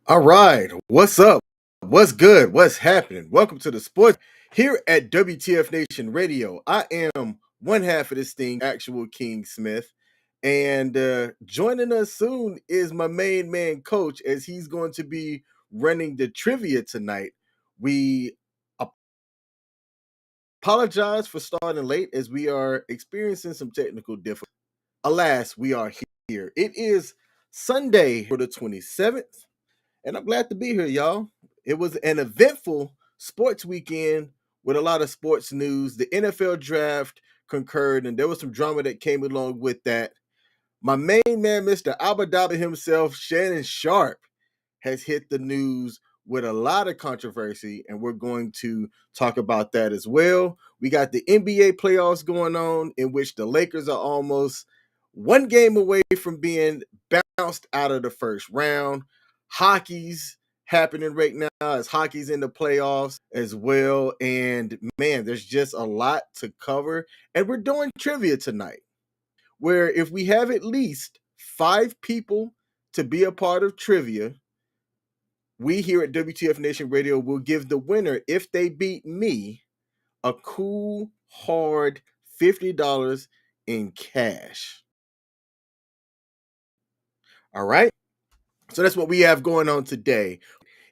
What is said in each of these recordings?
All right, what's up? What's good? What's happening? Welcome to the sports here at WTF Nation Radio. I am one half of this thing, actual King Smith, and joining us soon is my main man, Coach, as he's going to be running the trivia tonight. We apologize for starting late as we are experiencing some technical difficulties. Alas, we are here. It is Sunday for the 27th. And I'm glad to be here, y'all. It was an eventful sports weekend with a lot of sports news. The NFL draft concurred, and there was some drama that came along with that. My main man, Mr. Abadaba himself, Shannon Sharpe, has hit the news with a lot of controversy, and we're going to talk about that as well. We got the NBA playoffs going on, in which the Lakers are almost one game away from being bounced out of the first round. Hockey's happening right now as hockey's in the playoffs as well. And man, there's just a lot to cover. And we're doing trivia tonight, where if we have at least 5 people to be a part of trivia, we here at WTF Nation Radio will give the winner, if they beat me, a cool, hard $50 in cash. All right. So that's what we have going on today.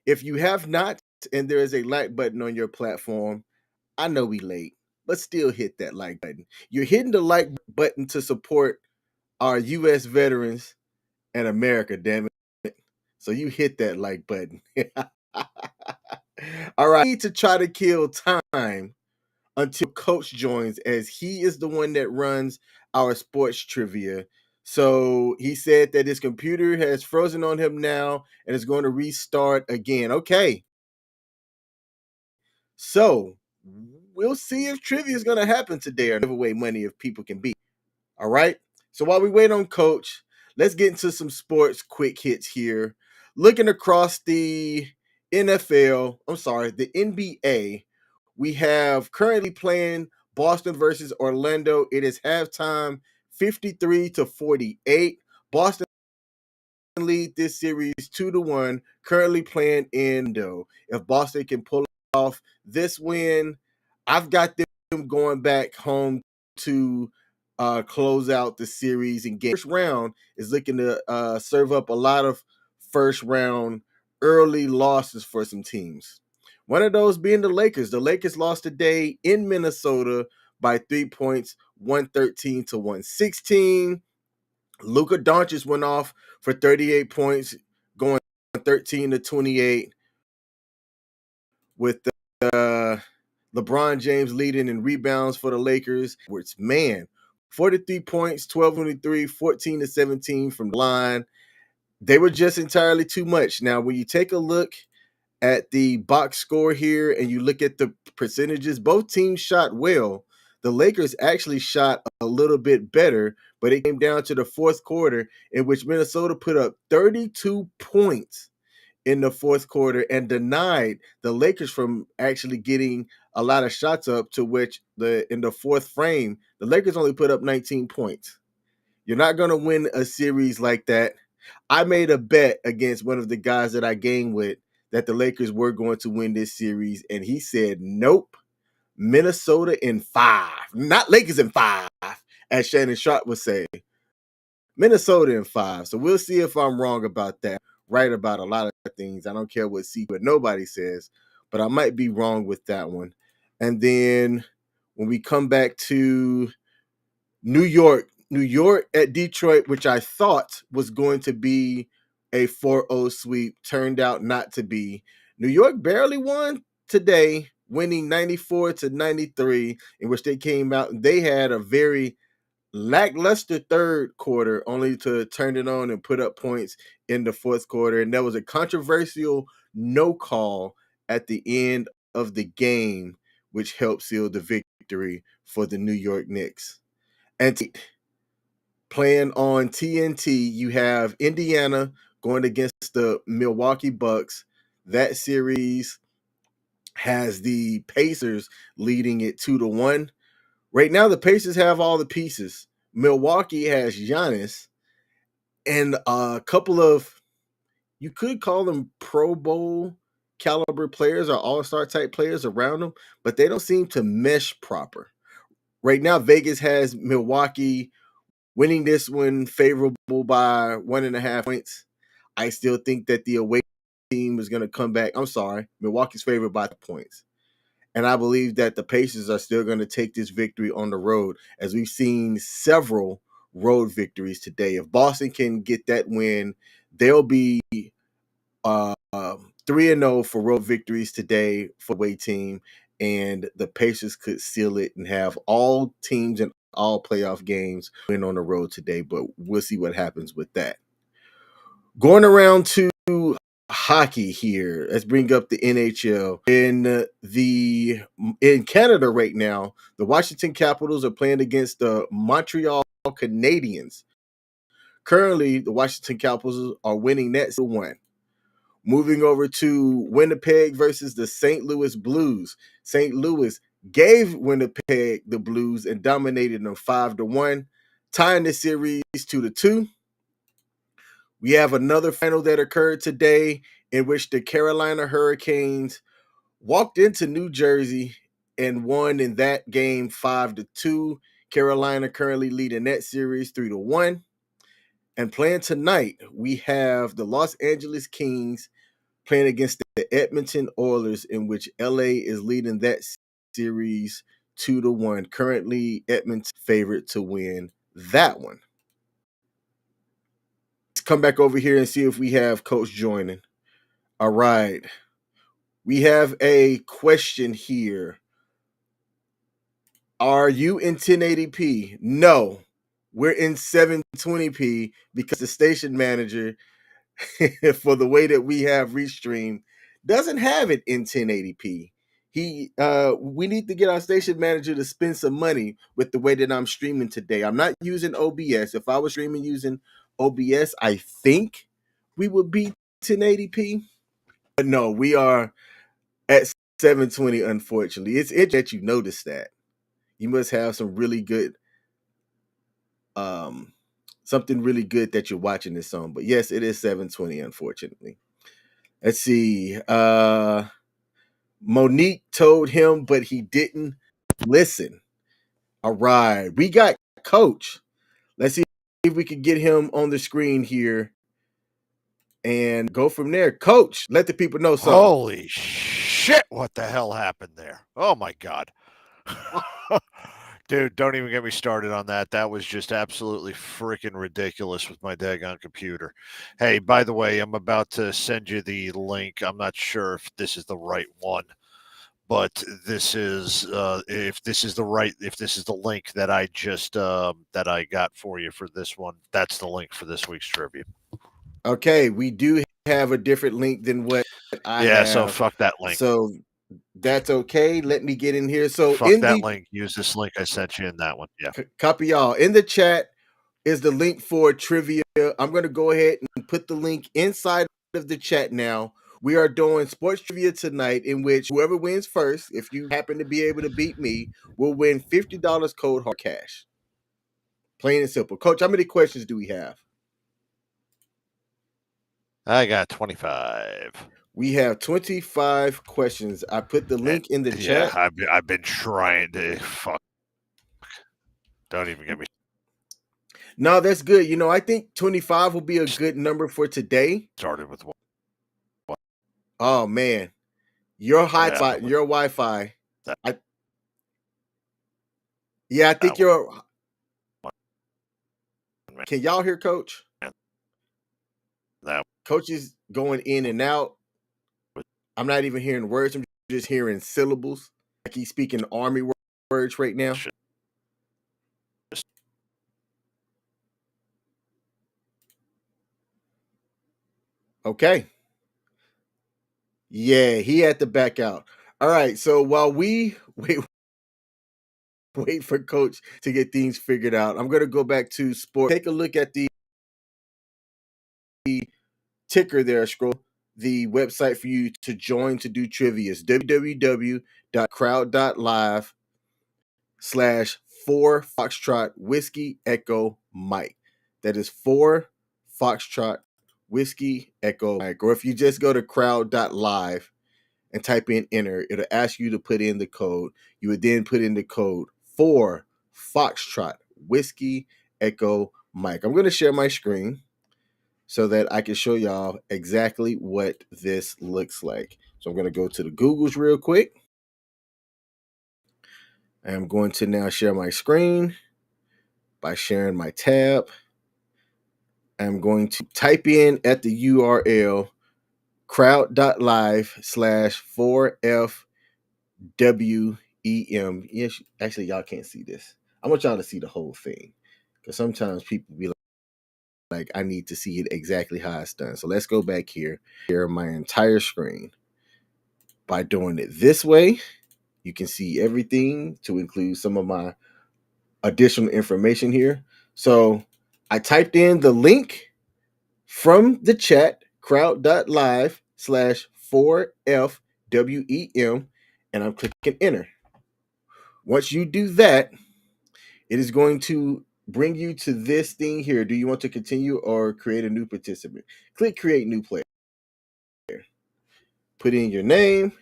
If you have not, and there is a like button on your platform, I know we late, but still hit that like button. You're hitting the like button to support our U.S. veterans and America, damn it. So you hit that like button. All right. I need to try to kill time until Coach joins, as he is the one that runs our sports trivia. So he said that his computer has frozen on him now and is going to restart again. Okay. So we'll see if trivia is going to happen today or give away money if people can beat. All right. So while we wait on Coach, let's get into some sports quick hits here. Looking across the the NBA, we have currently playing Boston versus Orlando. It is halftime, 53-48. Boston lead this series 2-1. Currently playing in Indo. If Boston can pull off this win, I've got them going back home to close out the series and game. First round is looking to serve up a lot of first round early losses for some teams. One of those being the Lakers. The Lakers lost today in Minnesota by 3 points, 113-116. Luka Doncic went off for 38 points, going 13-28, with LeBron James leading in rebounds for the Lakers. Which, man, 43 points, 12-23, 14-17 from the line. They were just entirely too much. Now, when you take a look at the box score here and you look at the percentages, both teams shot well. The Lakers actually shot a little bit better, but it came down to the fourth quarter, in which Minnesota put up 32 points in the fourth quarter and denied the Lakers from actually getting a lot of shots up, to which in the fourth frame, the Lakers only put up 19 points. You're not going to win a series like that. I made a bet against one of the guys that I gamed with that the Lakers were going to win this series, and he said, nope, Minnesota in 5. Not Lakers in 5, as Shannon Sharpe would say. Minnesota in 5. So we'll see if I'm wrong about that. Right about a lot of things. I don't care what nobody says, but I might be wrong with that one. And then when we come back to New York at Detroit, which I thought was going to be a 4-0 sweep, turned out not to be. New York barely won today, winning 94-93, in which they came out and they had a very lackluster third quarter, only to turn it on and put up points in the fourth quarter. And there was a controversial no call at the end of the game, which helped seal the victory for the New York Knicks. And playing on TNT, you have Indiana going against the Milwaukee Bucks. That series has the Pacers leading it 2-1. Right now, the Pacers have all the pieces. Milwaukee has Giannis and a couple of, you could call them Pro Bowl caliber players or all-star type players around them, but they don't seem to mesh proper. Right now, Vegas has Milwaukee winning this one favorable by 1.5 points. I still think that the away team is going to come back. I'm sorry, Milwaukee's favored by the points. And I believe that the Pacers are still going to take this victory on the road, as we've seen several road victories today. If Boston can get that win, they'll be 3-0 for road victories today for the away team, and the Pacers could seal it and have all teams and all playoff games win on the road today, but we'll see what happens with that. Going around to hockey here. Let's bring up the NHL. In Canada right now, the Washington Capitals are playing against the Montreal Canadiens. Currently, the Washington Capitals are winning that 1. Moving over to Winnipeg versus the St. Louis Blues. St. Louis gave Winnipeg the Blues and dominated them 5-1, tying the series 2-2. We have another final that occurred today in which the Carolina Hurricanes walked into New Jersey and won in that game 5-2. Carolina currently leading that series 3-1. And playing tonight, we have the Los Angeles Kings playing against the Edmonton Oilers, in which LA is leading that series 2-1. Currently, Edmonton's favorite to win that one. Let's come back over here and see if we have Coach joining. All right. We have a question here. Are you in 1080p? No, we're in 720p because the station manager, for the way that we have Restream, doesn't have it in 1080p. We need to get our station manager to spend some money with the way that I'm streaming today. I'm not using OBS. If I was streaming using OBS, I think we would be 1080p. But no, we are at 720, unfortunately. It's interesting that you noticed that. You must have some really good something really good that you're watching this on. But yes, it is 720, unfortunately. Let's see. Monique told him, but he didn't listen. All right. We got Coach. Let's see if we can get him on the screen here and go from there. Coach, let the people know something. Holy shit, what the hell happened there? Oh my God. Dude, don't even get me started on that. That was just absolutely freaking ridiculous with my daggone computer. Hey, by the way, I'm about to send you the link. I'm not sure if this is the right one, but this is if this is the link that I just that I got for you for this one, that's the link for this week's trivia. Okay, we do have a different link than what I have. So fuck that link. So that's okay. Let me get in here. So fuck that link. Use this link I sent you in that one. Yeah. Copy y'all. In the chat is the link for trivia. I'm going to go ahead and put the link inside of the chat now. We are doing sports trivia tonight, in which whoever wins first, if you happen to be able to beat me, will win $50 cold hard cash. Plain and simple. Coach, how many questions do we have? I got 25. We have 25 questions. I put the link in the chat. Yeah, I've been trying to fuck. Don't even get me. No, that's good. You know, I think 25 will be a good number for today. Started with what? Oh man, your hotspot and your Wi-Fi. I think you're. Can y'all hear Coach? Coach is going in and out. I'm not even hearing words. I'm just hearing syllables. Like he's speaking Army words right now. Okay. Yeah, he had to back out. All right. So while we wait for Coach to get things figured out, I'm going to go back to sport. Take a look at the ticker there. Scroll the website for you to join to do trivia is www.crowd.live/4 Foxtrot Whiskey Echo Mike. That is 4 Foxtrot Whiskey Echo Mike. Or if you just go to crowd.live and type in enter, it'll ask you to put in the code. You would then put in the code for Foxtrot Whiskey Echo Mike. I'm going to share my screen so that I can show y'all exactly what this looks like. So I'm going to go to the Googles real quick. I'm going to now share my screen by sharing my tab. I'm going to type in at the URL crowd.live/4FWEM. Yes, actually, y'all can't see this. I want y'all to see the whole thing because sometimes people be like, I need to see it exactly how it's done. So let's go back here, share my entire screen. By doing it this way, you can see everything to include some of my additional information here. So I typed in the link from the chat, crowd.live/4FWEM, and I'm clicking enter. Once you do that, it is going to bring you to this thing here. Do you want to continue or create a new participant? Click create new player. Put in your name.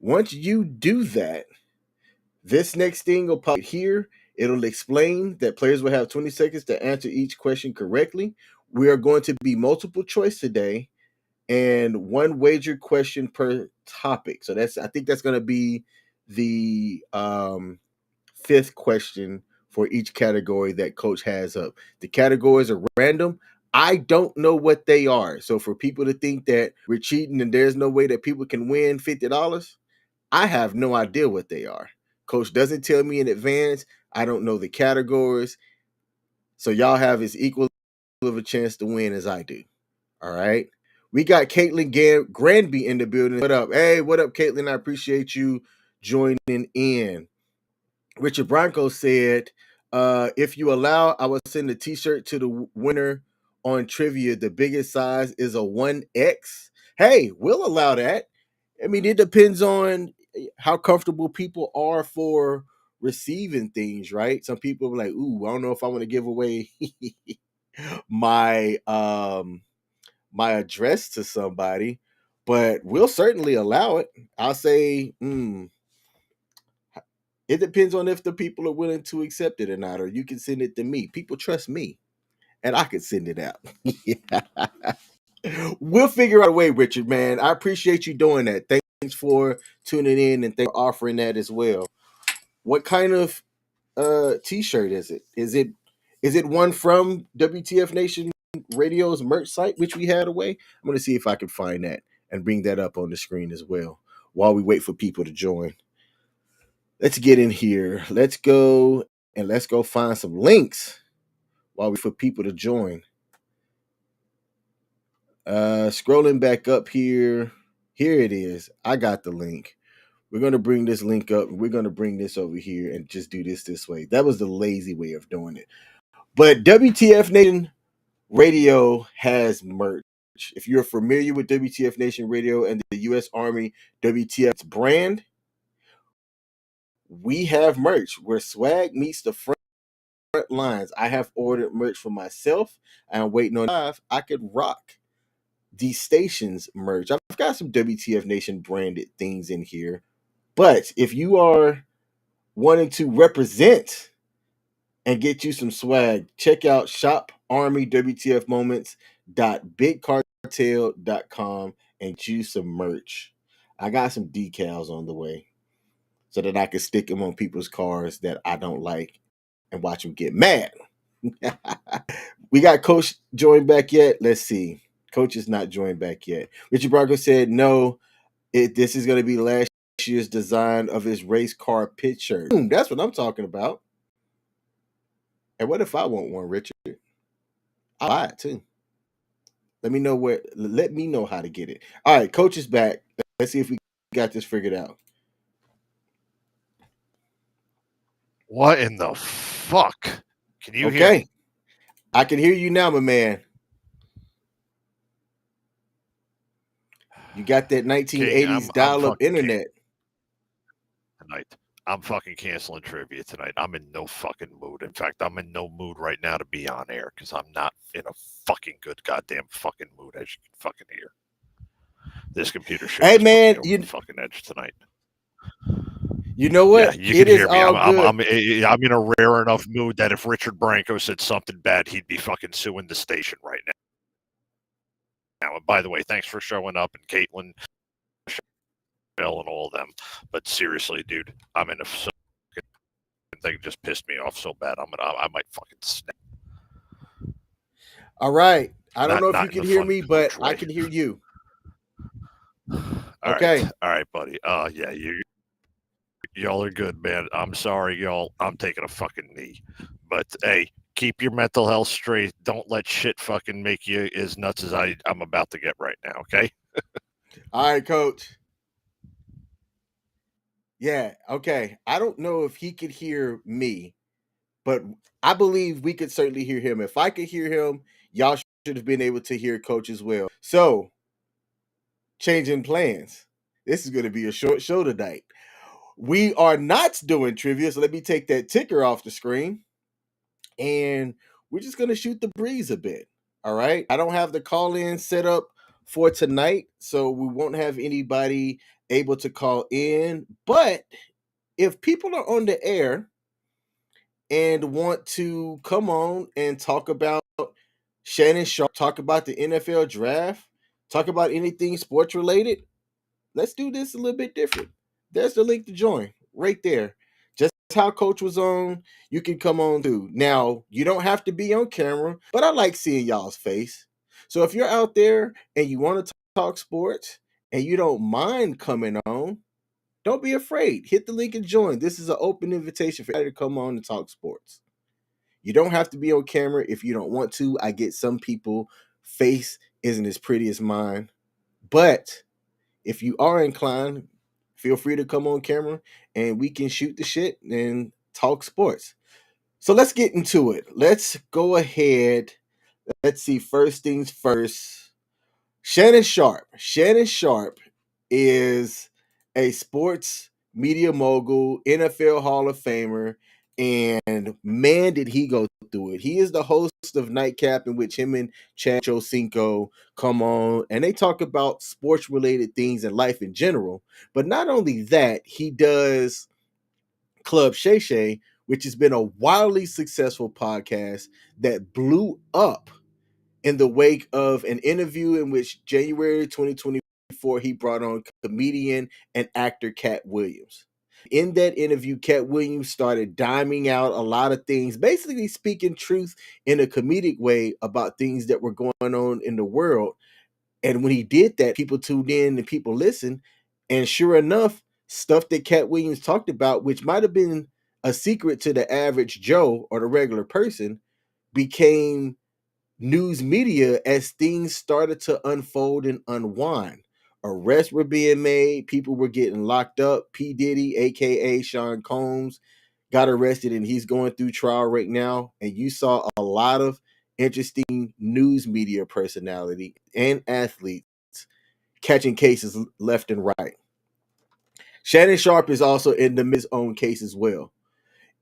Once you do that, this next thing will pop here. It'll explain that players will have 20 seconds to answer each question correctly. We are going to be multiple choice today and one wager question per topic. So I think that's going to be the fifth question for each category that coach has up. The categories are random. I don't know what they are. So for people to think that we're cheating and there's no way that people can win $50, I have no idea what they are. Coach doesn't tell me in advance. I don't know the categories. So y'all have as equal of a chance to win as I do. All right. We got Caitlin Granby in the building. What up? Hey, what up, Caitlin? I appreciate you joining in. Richard Bronco said, if you allow, I will send a t-shirt to the winner on trivia. The biggest size is a 1X. Hey, we'll allow that. I mean, it depends on how comfortable people are for receiving things, right? Some people are like, ooh, I don't know if I want to give away my my address to somebody, but we'll certainly allow it. I'll say, it depends on if the people are willing to accept it or not, or you can send it to me. People trust me, and I can send it out. We'll figure out a way, Richard, man. I appreciate you doing that. Thanks for tuning in and thanks for offering that as well. What kind of t-shirt is it? Is it one from WTF Nation Radio's merch site, which we had away? I'm going to see if I can find that and bring that up on the screen as well while we wait for people to join. Let's get in here. Let's go find some links while we for people to join. Scrolling back up here. Here it is. I got the link. We're going to bring this link up. We're going to bring this over here and just do this way. That was the lazy way of doing it. But WTF Nation Radio has merch. If you're familiar with WTF Nation Radio and the U.S Army W.T.F brand, we have merch where swag meets the front lines. I have ordered merch for myself. I'm waiting on live. I could rock the station's merch. I've got some WTF Nation branded things in here. But if you are wanting to represent and get you some swag, check out shoparmywtfmoments.bigcartel.com and choose some merch. I got some decals on the way so that I can stick them on people's cars that I don't like and watch them get mad. We got Coach joined back yet? Let's see. Coach is not joined back yet. Richard Bronco said, no, this is going to be last year's design of his race car picture. That's what I'm talking about. And what if I want one, Richard? I'll buy it too. Let me know how to get it. All right, Coach is back. Let's see if we got this figured out. What in the fuck? Can you hear me? I can hear you now, my man. You got that 1980s dial-up internet. Tonight. I'm fucking canceling trivia tonight. I'm in no fucking mood. In fact, I'm in no mood right now to be on air because I'm not in a fucking good goddamn fucking mood, as you can fucking hear. This computer shit Hey just put man, me over the fucking edge tonight. You know Yeah, what? you It can is hear me. all good. I'm in a rare enough mood that if Richard Branco said something bad, he'd be fucking suing the station right now. And by the way, thanks for showing up, and Caitlin, Michelle, and all of them. But seriously, dude, I'm in a thing just pissed me off so bad. I might fucking snap. All right. I don't know if you Not in can the hear fun me, but coach I way. can hear you. All Okay. right, buddy. Yeah, y'all are good, man. I'm sorry, y'all. I'm taking a fucking knee, but hey, keep your mental health straight. Don't let shit fucking make you as nuts as I'm about to get right now. Okay. All right, coach. Yeah. Okay. I don't know if he could hear me, but I believe we could certainly hear him. If I could hear him, y'all should have been able to hear coach as well. So, changing plans. This is going to be a short show tonight. We are not doing trivia, so let me take that ticker off the screen. And we're just going to shoot the breeze a bit. All right. I don't have the call in set up for tonight, so we won't have anybody able to call in. But if people are on the air and want to come on and talk about Shannon Sharpe, talk about the NFL draft, talk about anything sports related, let's do this a little bit different. There's the link to join right there. Just how coach was on, you can come on too. Now, you don't have to be on camera, but I like seeing y'all's face. So if you're out there and you want to talk sports and you don't mind coming on, don't be afraid. Hit the link and join. This is an open invitation for everybody to come on and talk sports. You don't have to be on camera if you don't want to. I get some people face isn't as pretty as mine, but if you are inclined, feel free to come on camera and we can shoot the shit and talk sports. So let's get into it. Let's go ahead. Let's see. First things first. Shannon Sharpe. Shannon Sharpe is a sports media mogul, NFL Hall of Famer, and man, did he go through it. He is the host of Nightcap, in which him and Chad Ochocinco come on, and they talk about sports-related things and life in general. But not only that, he does Club Shay Shay, which has been a wildly successful podcast that blew up in the wake of an interview in which January 2024 he brought on comedian and actor Cat Williams. In that interview, Cat Williams started diming out a lot of things, basically speaking truth in a comedic way about things that were going on in the world. And when he did that, people tuned in and people listened. And sure enough, stuff that Cat Williams talked about, which might have been a secret to the average Joe or the regular person, became news media as things started to unfold and unwind. Arrests were being made, people were getting locked up. P. Diddy, aka Sean Combs, got arrested and he's going through trial right now. And you saw a lot of interesting news media personality and athletes catching cases left and right. Shannon Sharpe is also in his own case as well.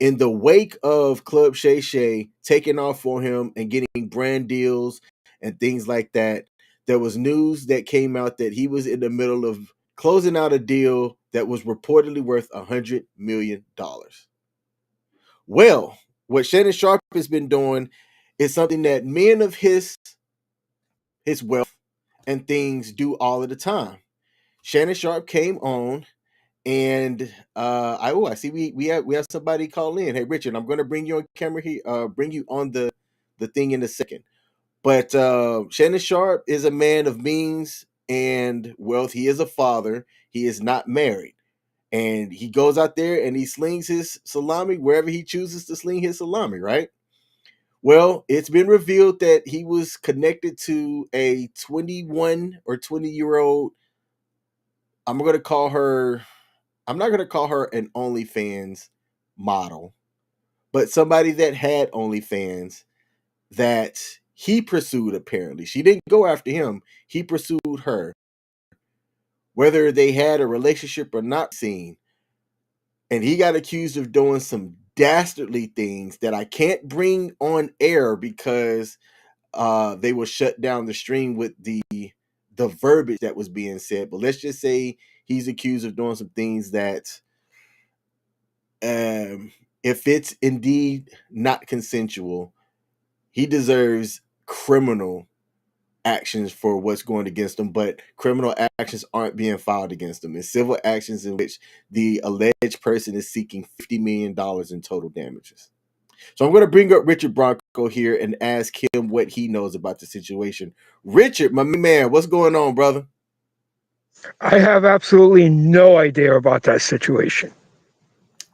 In the wake of Club Shay Shay taking off for him and getting brand deals and things like that, there was news that came out that he was in the middle of closing out a deal that was reportedly worth $100 million. Well, what Shannon Sharpe has been doing is something that men of his wealth and things do all of the time. Shannon Sharpe came on and I see we have somebody call in. Hey Richard, I'm going to bring you on camera here. Bring you on the thing in a second. But Shannon Sharpe is a man of means and wealth. He is a father. He is not married, and he goes out there and he slings his salami wherever he chooses to sling his salami. Right. Well, it's been revealed that he was connected to a 21 or 20-year-old. I'm going to call her I'm not going to call her an OnlyFans model, but somebody that had OnlyFans that he pursued apparently. She didn't go after him. He pursued her. Whether they had a relationship or not seen, and he got accused of doing some dastardly things that I can't bring on air because they will shut down the stream with the verbiage that was being said. But let's just say he's accused of doing some things that, if it's indeed not consensual, he deserves criminal actions for what's going against him, but criminal actions aren't being filed against him. It's civil actions in which the alleged person is seeking $50 million in total damages. So I'm going to bring up Richard Bronco here and ask him what he knows about the situation. Richard, my man, what's going on, brother? I have absolutely no idea about that situation.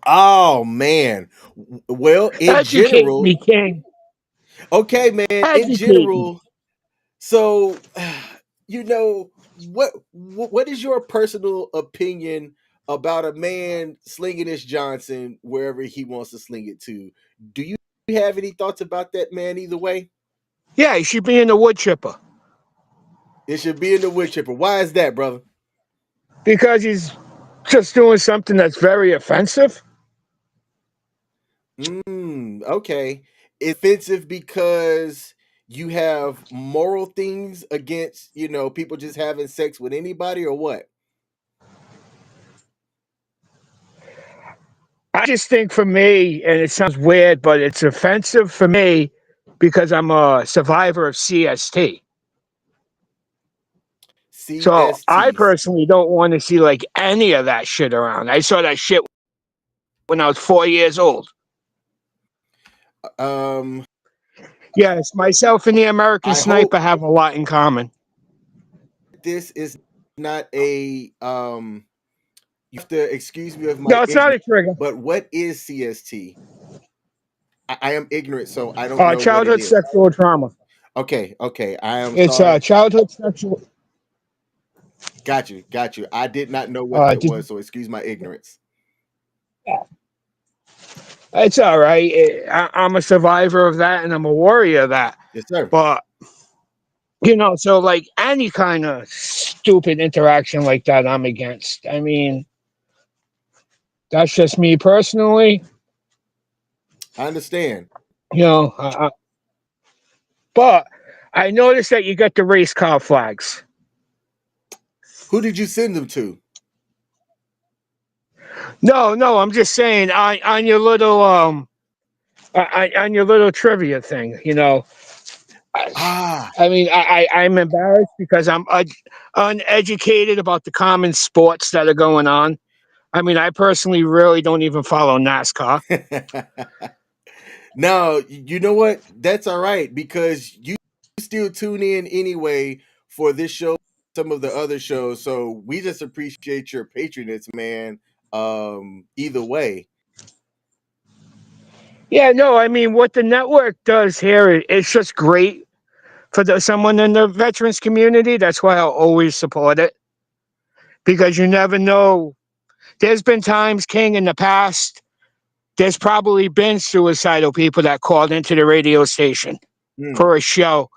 Oh, man. Well, in Educate general, me, King. okay, man, in Educate me. general, so what is your personal opinion about a man slinging his Johnson wherever he wants to sling it to? Do you have any thoughts about that, man? Either way, Yeah, he should be in the wood chipper it should be in the wood chipper. Why is that, brother? because he's just doing something that's very offensive. Okay. Offensive because you have moral things against, people just having sex with anybody, or what? I just think for me, and it sounds weird, but it's offensive for me because I'm a survivor of CST. So I CST. personally don't want to see like any of that shit around. I saw that shit when I was 4 years old. Um, Yes, myself and the American I hope Sniper have a lot in common. this is not a you have to excuse me of my No, it's not ignorance, a trigger. but what is CST? I am ignorant, so I don't know what it Childhood is. sexual trauma. Okay, I am It's sorry. childhood sexual. Got you. I did not know what that Did, was, so excuse my ignorance. it's all right. I'm a survivor of that, and I'm a warrior of that. Yes, sir. But so like any kind of stupid interaction like that, I'm against. I mean, that's just me personally. I understand. You know, but I noticed that you got the race car flags. Who did you send them to? No, I'm just saying on your little on your little trivia thing. I, Ah, I mean, I'm embarrassed because I'm uneducated about the common sports that are going on. I mean, I personally really don't even follow NASCAR. no, you know what? That's all right because you still tune in anyway for this show, some of the other shows. So we just appreciate your patronage, man. Either way. Yeah, no, I mean, what the network does here, it's just great for someone in the veterans community. That's why I'll always support it because you never know. There's been times, King, in the past, there's probably been suicidal people that called into the radio station Mm. for a show,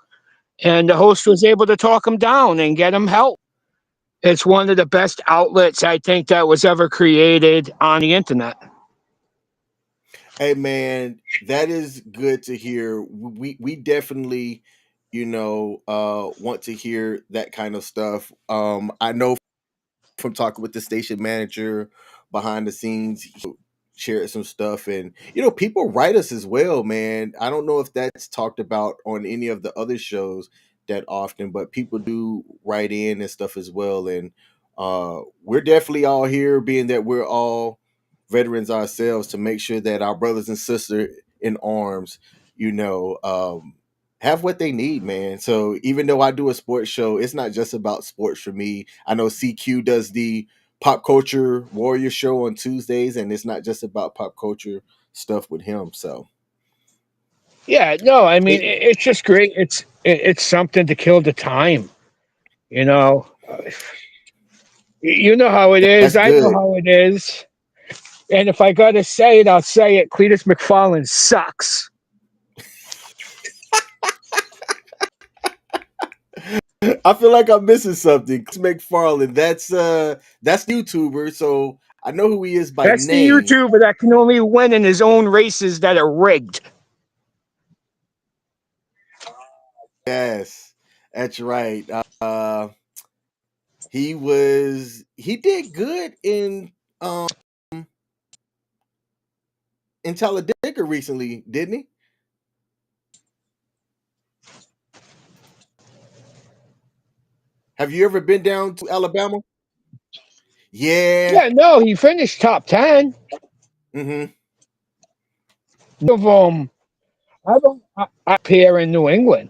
and the host was able to talk them down and get them help. It's one of the best outlets I think that was ever created on the internet. Hey man, that is good to hear. We definitely, want to hear that kind of stuff. I know from talking with the station manager behind the scenes, he shared some stuff, and people write us as well, man. I don't know if that's talked about on any of the other shows that often, but people do write in and stuff as well, and we're definitely all here, being that we're all veterans ourselves, to make sure that our brothers and sisters in arms, you know, um, have what they need, man. So even though I do a sports show, it's not just about sports for me. I know CQ does the pop culture warrior show on Tuesdays, and it's not just about pop culture stuff with him. So Yeah, no, I mean, it, it's just great. It's something to kill the time. You know, you know how it is. that's I know good. how it is. And if I gotta say it, I'll say it. Cletus McFarland sucks. I feel like I'm missing something. Chris McFarland, that's YouTuber, so I know who he is by That's the name. YouTuber that can only win in his own races that are rigged. Yes, that's right. He did good in Talladega recently, didn't he? Have you ever been down to Alabama? Yeah. Yeah, no, he finished top 10. Mm-hmm. Of I don't up here in New England.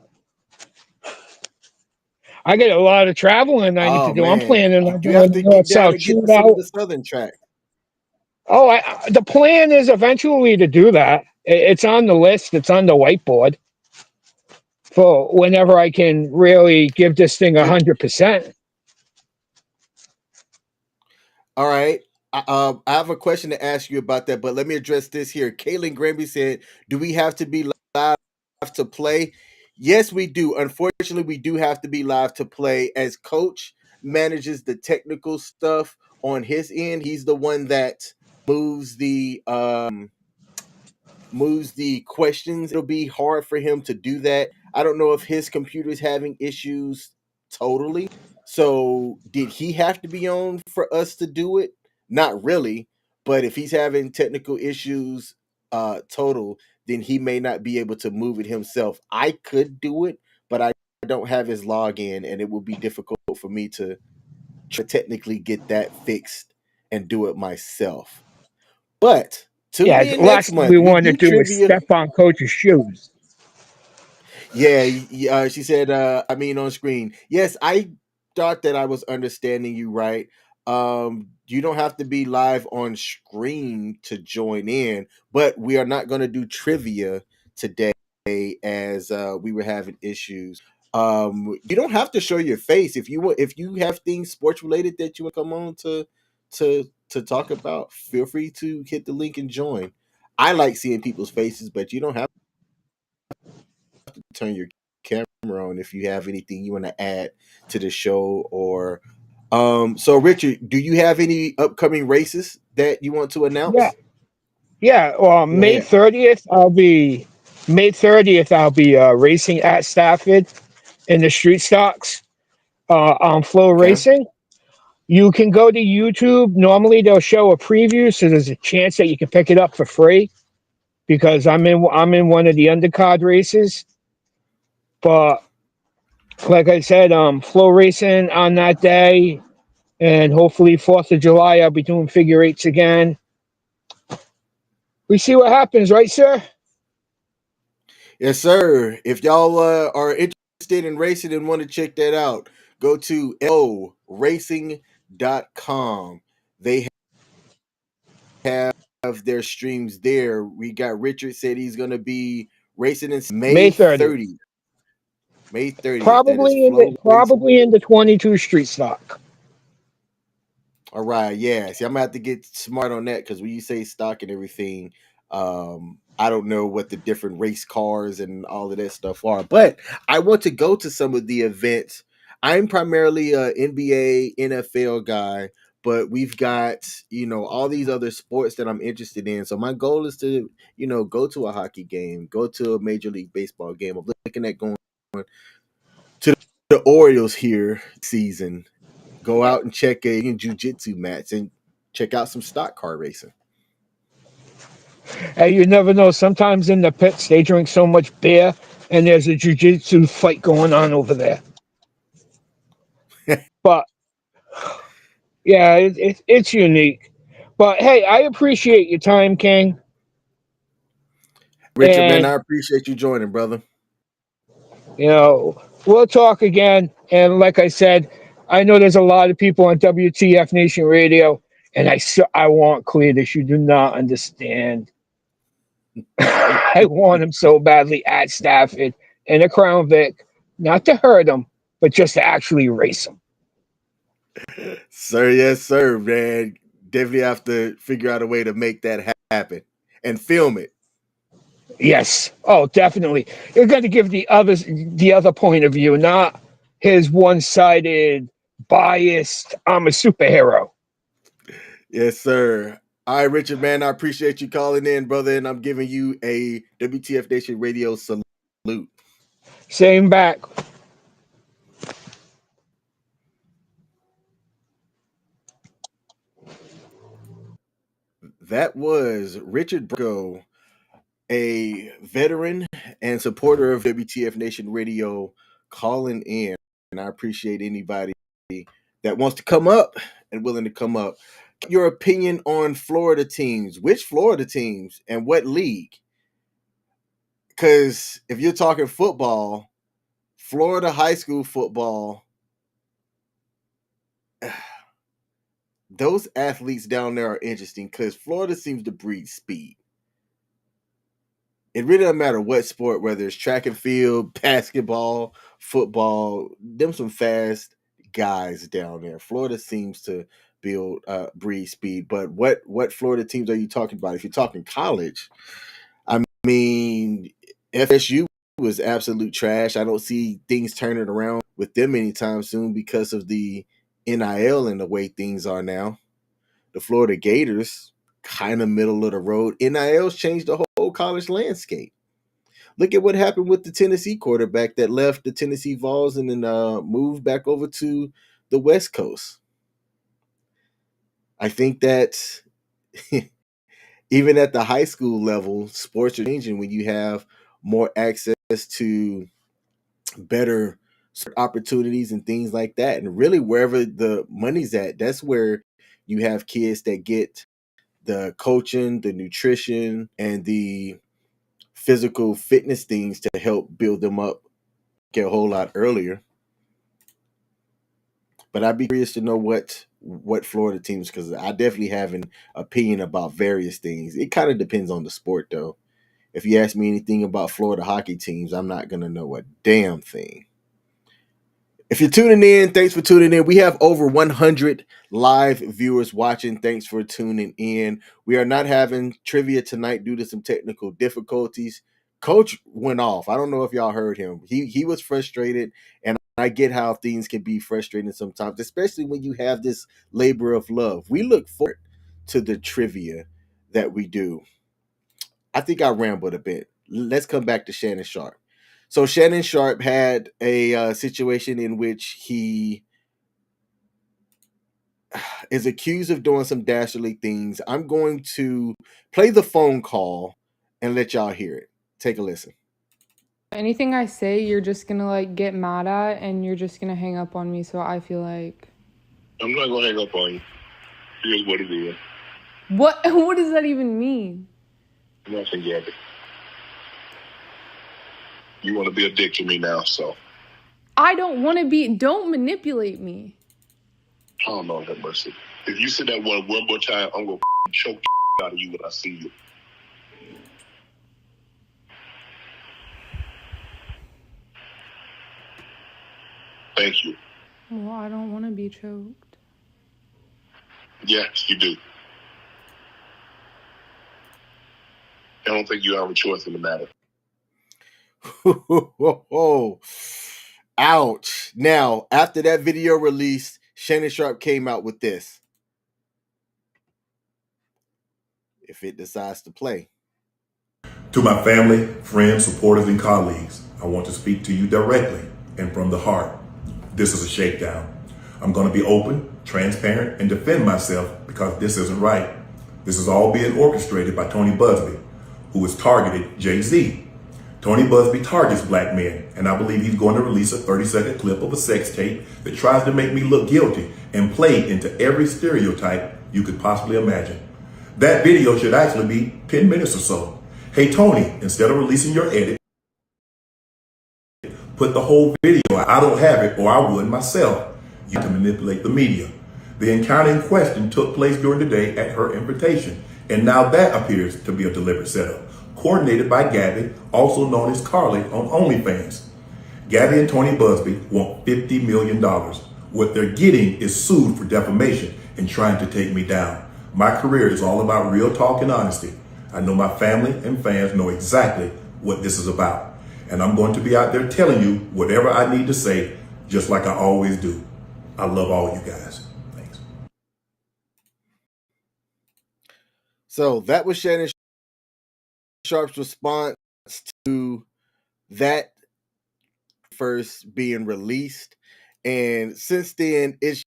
I get a lot of traveling I need to Oh do. I'm man, planning you on do have doing the to get North down South and get to some of Shootout. the southern track. Oh, the plan is eventually to do that. It's on the list. It's on the whiteboard for whenever I can really give this thing Yep. 100%. All right. I have a question to ask you about that, but let me address this here. Caitlin Granby said, "Do we have to be live to play?" Yes, we do. Unfortunately, we do have to be live to play. As coach manages the technical stuff on his end, he's the one that moves the questions. It'll be hard for him to do that. I don't know if his computer's having issues totally. So, did he have to be on for us to do it? Not really. But if he's having technical issues total, then he may not be able to move it himself. I could do it, but I don't have his login, and it will be difficult for me to technically get that fixed and do it myself. But tune Yeah, the in next last thing we month. We want to do do is trivia. step on coach's shoes. Yeah, she said, I mean, on screen. Yes, I thought that I was understanding you right. You don't have to be live on screen to join in, but we are not going to do trivia today as we were having issues. You don't have to show your face if you want. If you have things sports related that you want to come on to talk about, feel free to hit the link and join. I like seeing people's faces, but you don't have to turn your camera on if you have anything you want to add to the show. Or so Richard, do you have any upcoming races that you want to Yeah, announce? yeah. Well, Go ahead. May 30th. I'll be racing at Stafford in the street stocks on Flow Okay. Racing. You can go to YouTube. Normally, they'll show a preview, so there's a chance that you can pick it up for free because I'm in one of the undercard races. But like I said, Flow Racing on that day, and hopefully 4th of July, I'll be doing figure eights again. We see what happens, right, sir? Yes, sir. If y'all are interested in racing and want to check that out, go to loracing.com. They have their streams there. We got Richard said he's going to be racing in May May 30th. 30th. May 30th. That is Probably in the Flow Racing. 22 street stock. All right, yeah. See, I'm gonna have to get smart on that because when you say stock and everything, I don't know what the different race cars and all of that stuff are. But I want to go to some of the events. I'm primarily a NBA, NFL guy, but we've got all these other sports that I'm interested in. So my goal is to go to a hockey game, go to a Major League Baseball game. I'm looking at going to the Orioles here season, go out and check a jiu-jitsu match and check out some stock car racing. Hey, you never know. Sometimes in the pits, they drink so much beer, and there's a jiu-jitsu fight going on over there. But yeah, it's unique. But hey, I appreciate your time, King. Richard, man, And I appreciate you joining, brother. we'll talk again. And like I said, I know there's a lot of people on WTF Nation Radio, and I want clear this. You do not understand. I want him so badly at Stafford in a Crown Vic, not to hurt him, but just to actually race him. Sir, yes, sir, man. Definitely have to figure out a way to make that happen and film it. Yes. Oh, definitely. You're going to give the other point of view, not his one-sided, biased. I'm a superhero. Yes, sir. All right, Richard, man, I appreciate you calling in, brother, and I'm giving you a WTF Nation Radio salute. Same back. That was Richard Briscoe, a veteran and supporter of WTF Nation Radio, calling in. And I appreciate anybody that wants to come up and willing to come up. Your opinion on Florida teams, which Florida teams and what league? Because if you're talking football, Florida high school football, those athletes down there are interesting because Florida seems to breed speed. It really doesn't matter what sport, whether it's track and field, basketball, football, them some fast guys down there. Florida seems to breed speed. But what Florida teams are you talking about? If you're talking college, I mean, FSU was absolute trash. I don't see things turning around with them anytime soon because of the NIL and the way things are now. The Florida Gators, kind of middle of the road. NIL's changed the whole college landscape. Look at what happened with the Tennessee quarterback that left the Tennessee Vols and then moved back over to the West Coast. I think that even at the high school level, sports are changing when you have more access to better opportunities and things like that. And really, wherever the money's at, that's where you have kids that get the coaching, the nutrition, and the physical fitness things to help build them up get a whole lot earlier. But I'd be curious to know what Florida teams, because I definitely have an opinion about various things. It kind of depends on the sport, though. If you ask me anything about Florida hockey teams, I'm not going to know a damn thing. If you're tuning in, thanks for tuning in. We have over 100 live viewers watching. Thanks for tuning in. We are not having trivia tonight due to some technical difficulties. Coach went off. I don't know if y'all heard him. He was frustrated, and I get how things can be frustrating sometimes, especially when you have this labor of love. We look forward to the trivia that we do. I think I rambled a bit. Let's come back to Shannon Sharpe. So Shannon Sharpe had a situation in which he is accused of doing some dastardly things. I'm going to play the phone call and let y'all hear it. Take a listen. Anything I say, you're just gonna like get mad at, and you're just gonna hang up on me. So I feel like I'm not gonna hang up on you. Here's what it is. what? What does that even mean? Nothing, Gabby. You want to be a dick to me now, so. I don't want to be. Don't manipulate me. Oh, Lord have mercy. If you say that one more time, I'm gonna choke the out of you when I see you. Thank you. Well, I don't want to be choked. Yes, you do. I don't think you have a choice in the matter. Ouch. Now, after that video release, Shannon Sharpe came out with this. If it decides to play. To my family, friends, supporters, and colleagues, I want to speak to you directly and from the heart. This is a shakedown. I'm going to be open, transparent, and defend myself because this isn't right. This is all being orchestrated by Tony Busby, who has targeted Jay-Z. Tony Busby targets black men, and I believe he's going to release a 30-second clip of a sex tape that tries to make me look guilty and play into every stereotype you could possibly imagine. That video should actually be 10 minutes or so. Hey, Tony, instead of releasing your edit, put the whole video out. I don't have it, or I would myself. You have to manipulate the media. The encounter in question took place during the day at her invitation, and now that appears to be a deliberate setup, coordinated by Gabby, also known as Carly on OnlyFans. Gabby and Tony Busby want $50 million. What they're getting is sued for defamation and trying to take me down. My career is all about real talk and honesty. I know my family and fans know exactly what this is about. And I'm going to be out there telling you whatever I need to say, just like I always do. I love all you guys. Thanks. So that was Shannon Sharpe's response to that first being released. And since then, it's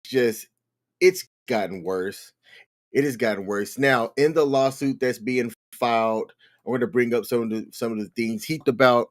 gotten worse. It has gotten worse. Now, in the lawsuit that's being filed, I want to bring up some of the things heaped about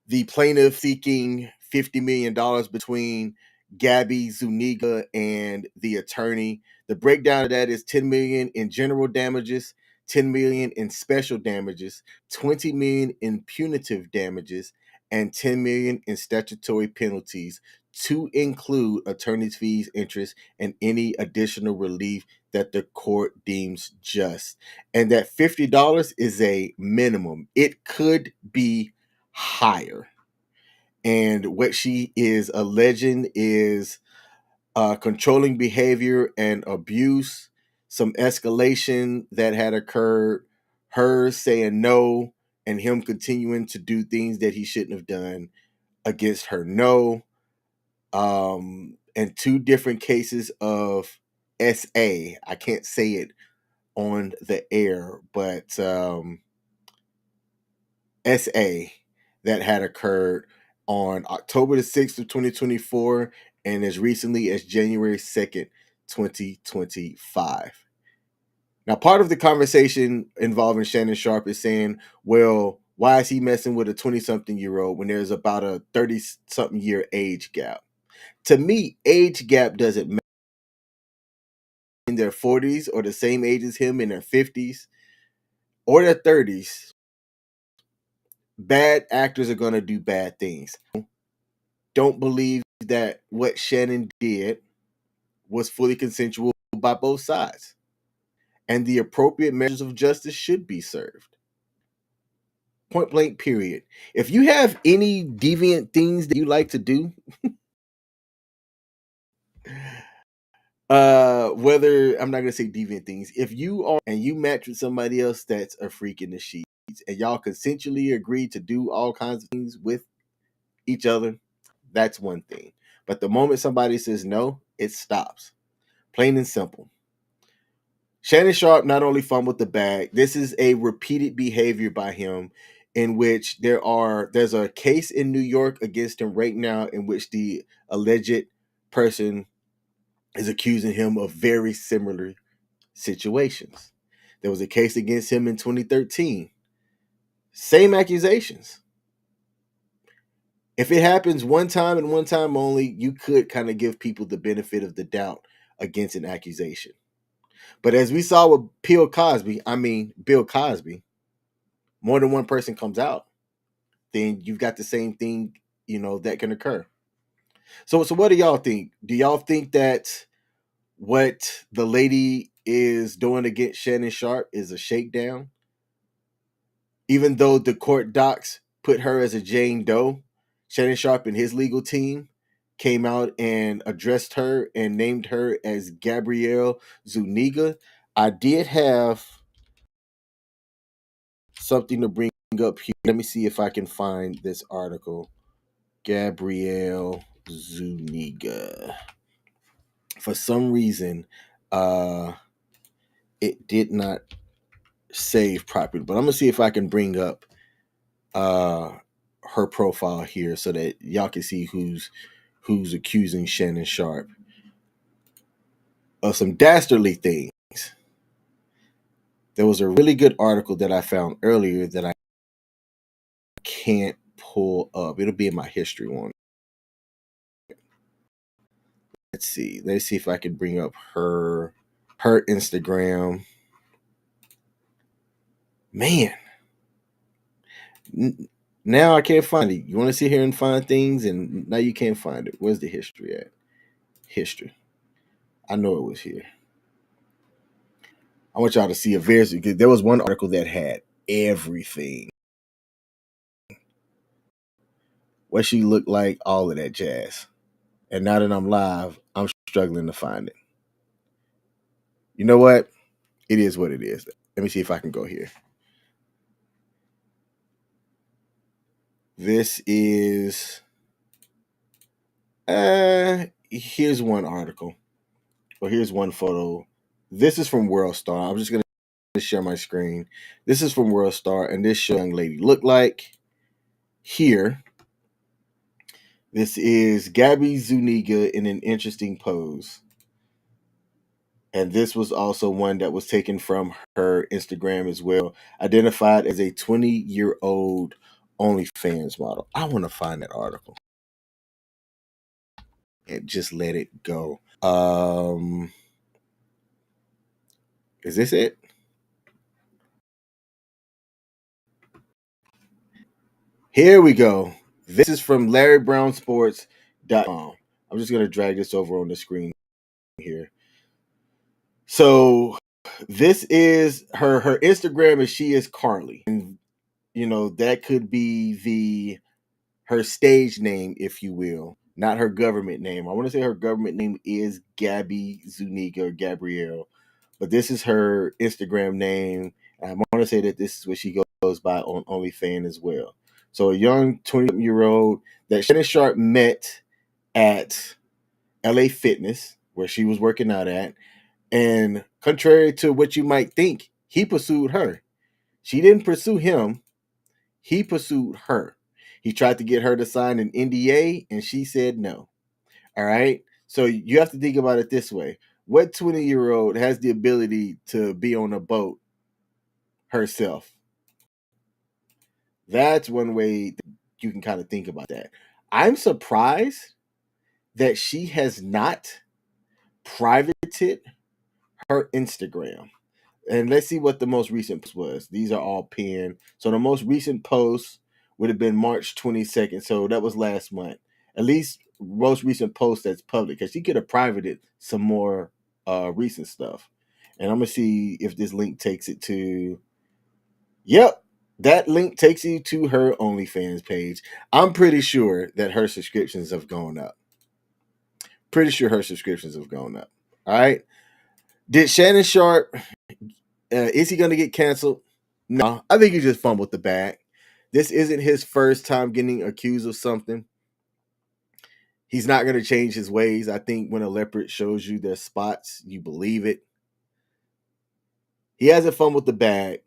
the plaintiff seeking $50 million between Gabby Zuniga and the attorney. The breakdown of that is $10 million in general damages, $10 million in special damages, $20 million in punitive damages, and $10 million in statutory penalties, to include attorney's fees, interest, and any additional relief that the court deems just. And that $50 is a minimum. It could be higher. And what she is alleging is controlling behavior and abuse, some escalation that had occurred, her saying no, and him continuing to do things that he shouldn't have done against her no. And 2 different cases of SA. I can't say it on the air, but SA that had occurred on October the 6th of 2024 and as recently as January 2nd, 2025. Now, part of the conversation involving Shannon Sharpe is saying, well, why is he messing with a 20-something-year-old when there's about a 30-something-year age gap? To me, age gap doesn't matter. In their 40s or the same age as him in their 50s or their 30s, bad actors are going to do bad things. Don't believe that what Shannon did was fully consensual by both sides, and the appropriate measures of justice should be served. Point blank, period. If you have any deviant things that you like to do, whether I'm not gonna say deviant things, if you are and you match with somebody else that's a freak in the sheets, and y'all consensually agree to do all kinds of things with each other, that's one thing. But the moment somebody says no, it stops. Plain and simple. Shannon Sharpe not only fumbled the bag, this is a repeated behavior by him in which there's a case in New York against him right now in which the alleged person is accusing him of very similar situations. There was a case against him in 2013. Same accusations. If it happens one time and one time only, you could kind of give people the benefit of the doubt against an accusation. But as we saw with Bill Cosby, more than one person comes out, then you've got the same thing, that can occur. So what do y'all think? Do y'all think that what the lady is doing against Shannon Sharpe is a shakedown? Even though the court docs put her as a Jane Doe, Shannon Sharpe and his legal team came out and addressed her and named her as Gabrielle Zuniga. I did have something to bring up here. Let me see if I can find this article. Gabrielle Zuniga. For some reason, it did not save properly, but I'm gonna see if I can bring up her profile here so that y'all can see who's accusing Shannon Sharpe of some dastardly things. There was a really good article that I found earlier that I can't pull up. It'll be in my history one. Let's see if I can bring up her Instagram. Man, now I can't find it. You want to sit here and find things, and now you can't find it. Where's the history at? History. I know it was here. I want y'all to see there was one article that had everything. What she looked like, all of that jazz. And now that I'm live, I'm struggling to find it. You know what? It is what it is. Let me see if I can go here. This is here's one article. Or here's one photo. This is from World Star. I'm just gonna to share my screen. This is from World Star, and this young lady look like here. This is Gabby Zuniga in an interesting pose. And this was also one that was taken from her Instagram as well, identified as a 20-year-old OnlyFans model. I want to find that article and just let it go. Is this it? Here we go. This is from LarryBrownSports.com. I'm just going to drag this over on the screen here. So this is her Instagram is She Is Carly. And you know, that could be her stage name, if you will, not her government name. I want to say her government name is Gabby Zuniga or Gabrielle, but this is her Instagram name. And I want to say that this is what she goes by on OnlyFans as well. So a young 20-year-old that Shannon Sharpe met at LA Fitness, where she was working out at. And contrary to what you might think, he pursued her. She didn't pursue him. He pursued her. He tried to get her to sign an NDA, and she said no. All right? So you have to think about it this way. What 20-year-old has the ability to be on a boat herself? That's one way you can kind of think about that. I'm surprised that she has not privated her Instagram. And let's see what the most recent post was. These are all pinned. So the most recent post would have been March 22nd. So that was last month. At least most recent post that's public. Because she could have privated some more recent stuff. And I'm going to see if this link takes it to... Yep. That link takes you to her OnlyFans page. I'm pretty sure that her subscriptions have gone up. Pretty sure her subscriptions have gone up. All right. Did Shannon Sharpe... is he going to get canceled? No, I think he just fumbled the bag. This isn't his first time getting accused of something. He's not going to change his ways. I think when a leopard shows you their spots, you believe it. He hasn't fumbled the bag,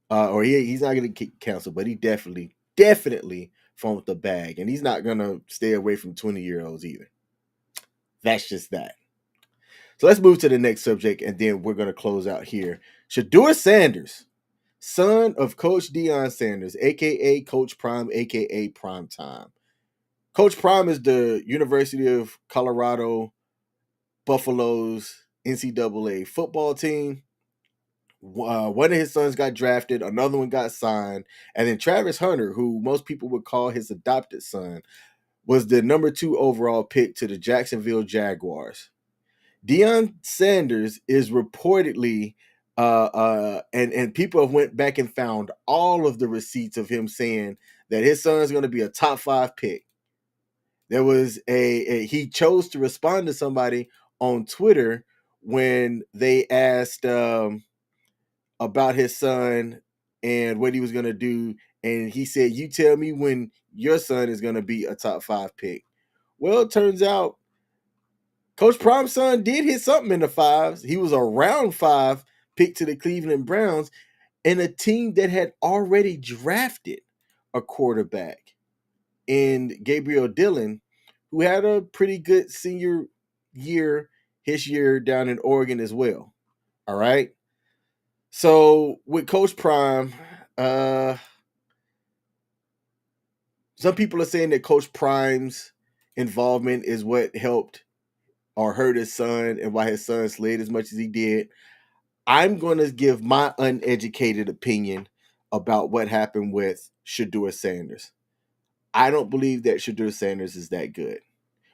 or he's not going to get canceled, but he definitely fumbled the bag, and he's not going to stay away from 20-year-olds either. That's just that. So let's move to the next subject, and then we're going to close out here. Shedeur Sanders, son of Coach Deion Sanders, a.k.a. Coach Prime, a.k.a. Prime Time. Coach Prime is the University of Colorado Buffaloes NCAA football team. One of his sons got drafted, another one got signed, and then Travis Hunter, who most people would call his adopted son, was the number 2 overall pick to the Jacksonville Jaguars. Deion Sanders is reportedly, and people have went back and found all of the receipts of him saying that his son is going to be a top 5 pick. There was he chose to respond to somebody on Twitter when they asked about his son and what he was going to do. And he said, "You tell me when your son is going to be a top 5 pick." Well, it turns out Coach Prime's son did hit something in the 5s. He was a round 5 pick to the Cleveland Browns and a team that had already drafted a quarterback in Gabriel Dillon, who had a pretty good senior year, his year down in Oregon as well. All right. So with Coach Prime, some people are saying that Coach Prime's involvement is what helped or hurt his son and why his son slid as much as he did. I'm going to give my uneducated opinion about what happened with Shedeur Sanders. I don't believe that Shedeur Sanders is that good.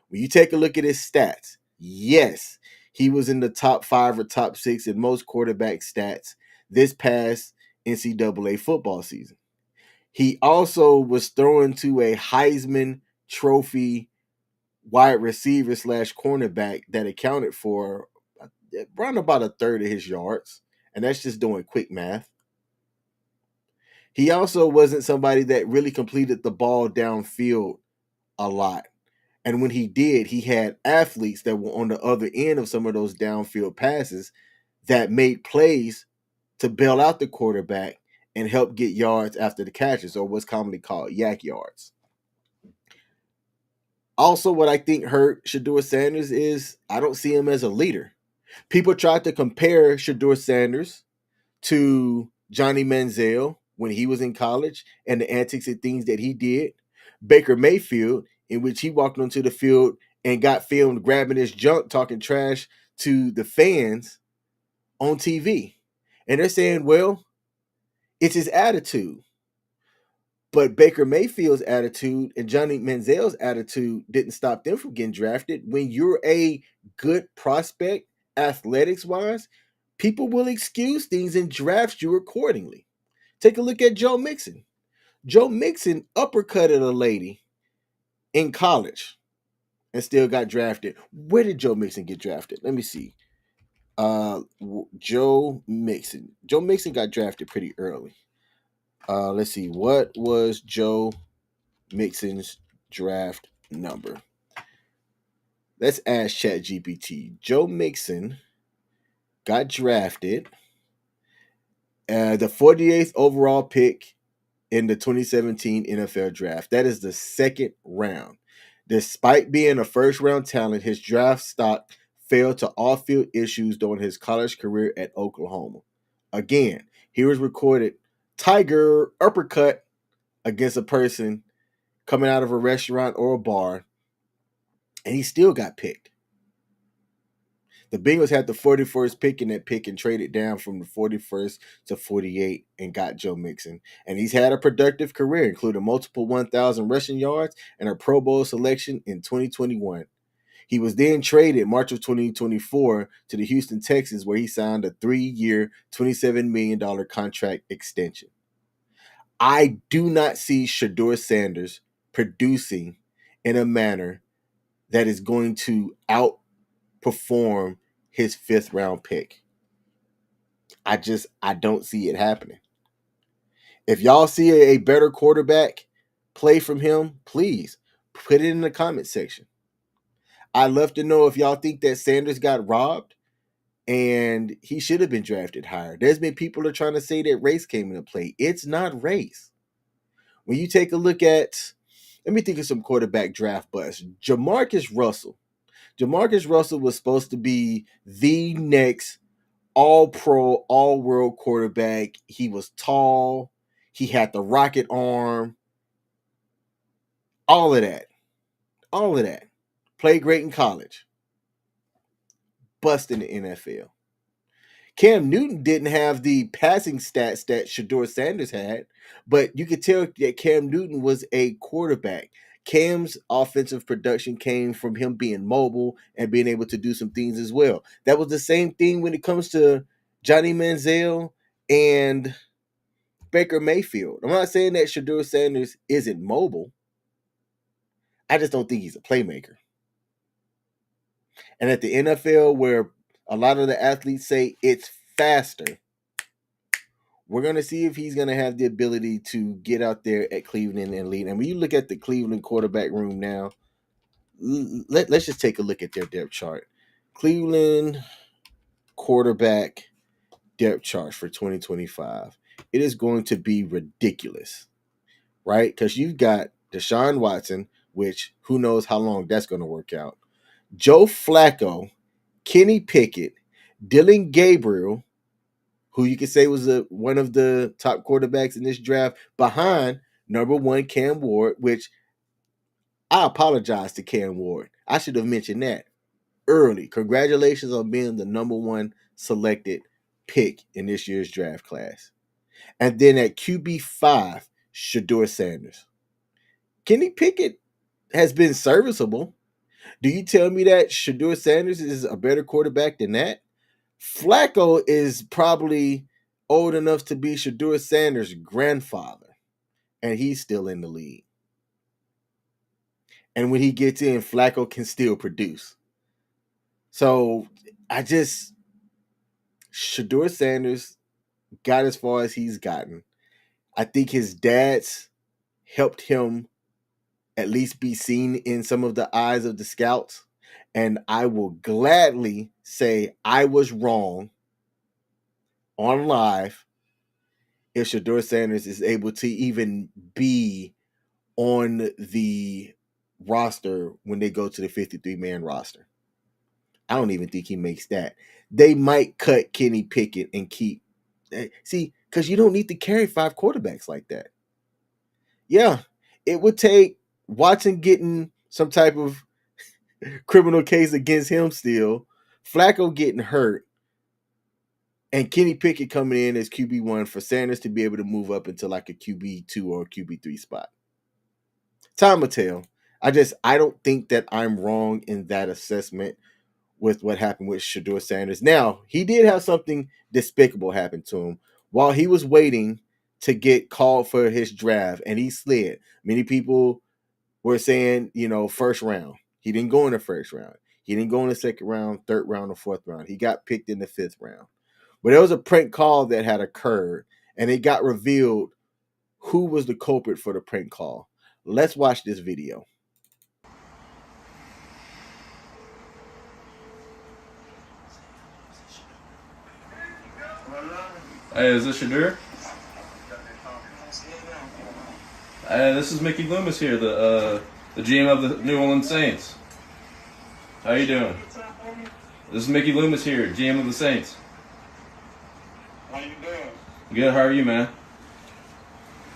When you take a look at his stats, yes, he was in the top 5 or top 6 in most quarterback stats this past NCAA football season. He also was thrown to a Heisman Trophy wide receiver / cornerback that accounted for around about a third of his yards. And that's just doing quick math. He also wasn't somebody that really completed the ball downfield a lot. And when he did, he had athletes that were on the other end of some of those downfield passes that made plays to bail out the quarterback and help get yards after the catches, or what's commonly called yak yards. Also, what I think hurt Shedeur Sanders is I don't see him as a leader. People tried to compare Shedeur Sanders to Johnny Manziel when he was in college and the antics and things that he did. Baker Mayfield, in which he walked onto the field and got filmed grabbing his junk, talking trash to the fans on TV. And they're saying, well, it's his attitude. But Baker Mayfield's attitude and Johnny Manziel's attitude didn't stop them from getting drafted. When you're a good prospect, athletics-wise, people will excuse things and draft you accordingly. Take a look at Joe Mixon. Joe Mixon uppercutted a lady in college and still got drafted. Where did Joe Mixon get drafted? Let me see. Joe Mixon. Joe Mixon got drafted pretty early. Let's see. What was Joe Mixon's draft number? Let's ask ChatGPT. Joe Mixon got drafted the 48th overall pick in the 2017 NFL draft. That is the second round. Despite being a first-round talent, his draft stock fell to off-field issues during his college career at Oklahoma. Again, he was recorded Tiger uppercut against a person coming out of a restaurant or a bar, and he still got picked. The Bengals had the 41st pick in that pick and traded down from the 41st to 48 and got Joe Mixon. And he's had a productive career, including multiple 1,000 rushing yards and a Pro Bowl selection in 2021. He was then traded March of 2024 to the Houston Texans, where he signed a 3-year, $27 million contract extension. I do not see Shedeur Sanders producing in a manner that is going to outperform his 5th round pick. I don't see it happening. If y'all see a better quarterback play from him, please put it in the comment section. I'd love to know if y'all think that Sanders got robbed and he should have been drafted higher. There's been people that are trying to say that race came into play. It's not race. When you take a look at, let me think of some quarterback draft busts. Jamarcus Russell. Jamarcus Russell was supposed to be the next all-pro, all-world quarterback. He was tall. He had the rocket arm. All of that. All of that. Played great in college. Bust in the NFL. Cam Newton didn't have the passing stats that Shedeur Sanders had, but you could tell that Cam Newton was a quarterback. Cam's offensive production came from him being mobile and being able to do some things as well. That was the same thing when it comes to Johnny Manziel and Baker Mayfield. I'm not saying that Shedeur Sanders isn't mobile. I just don't think he's a playmaker. And at the NFL, where a lot of the athletes say it's faster, we're going to see if he's going to have the ability to get out there at Cleveland and lead. And when you look at the Cleveland quarterback room now, let's just take a look at their depth chart. Cleveland quarterback depth chart for 2025. It is going to be ridiculous, right? Because you've got Deshaun Watson, which who knows how long that's going to work out. Joe Flacco, Kenny Pickett, Dylan Gabriel, who you could say was one of the top quarterbacks in this draft, behind number 1 Cam Ward, which I apologize to Cam Ward. I should have mentioned that early. Congratulations on being the number 1 selected pick in this year's draft class. And then at QB5, Shedeur Sanders. Kenny Pickett has been serviceable. Do you tell me that Shedeur Sanders is a better quarterback than that? Flacco is probably old enough to be Shedeur Sanders' grandfather, and he's still in the league. And when he gets in, Flacco can still produce. So Shedeur Sanders got as far as he's gotten. I think his dad's helped him at least be seen in some of the eyes of the scouts. And I will gladly say I was wrong on live if Shedeur Sanders is able to even be on the roster when they go to the 53-man roster. I don't even think he makes that. They might cut Kenny Pickett and keep. See, because you don't need to carry 5 quarterbacks like that. Yeah, it would take Watson getting some type of criminal case against him still, Flacco getting hurt, and Kenny Pickett coming in as QB1 for Sanders to be able to move up into like a QB2 or a QB3 spot. Time will tell. I don't think that I'm wrong in that assessment with what happened with Shedeur Sanders. Now, he did have something despicable happen to him while he was waiting to get called for his draft, and he slid. Many people were saying, first round. He didn't go in the first round. He didn't go in the second round, third round, or fourth round. He got picked in the 5th round. But there was a prank call that had occurred, and it got revealed who was the culprit for the prank call. Let's watch this video. Hey, is this Shedeur? Hey, this is Mickey Loomis here, the GM of the New Orleans Saints. How you doing? This is Mickey Loomis here, GM of the Saints. How you doing? Good, how are you, man?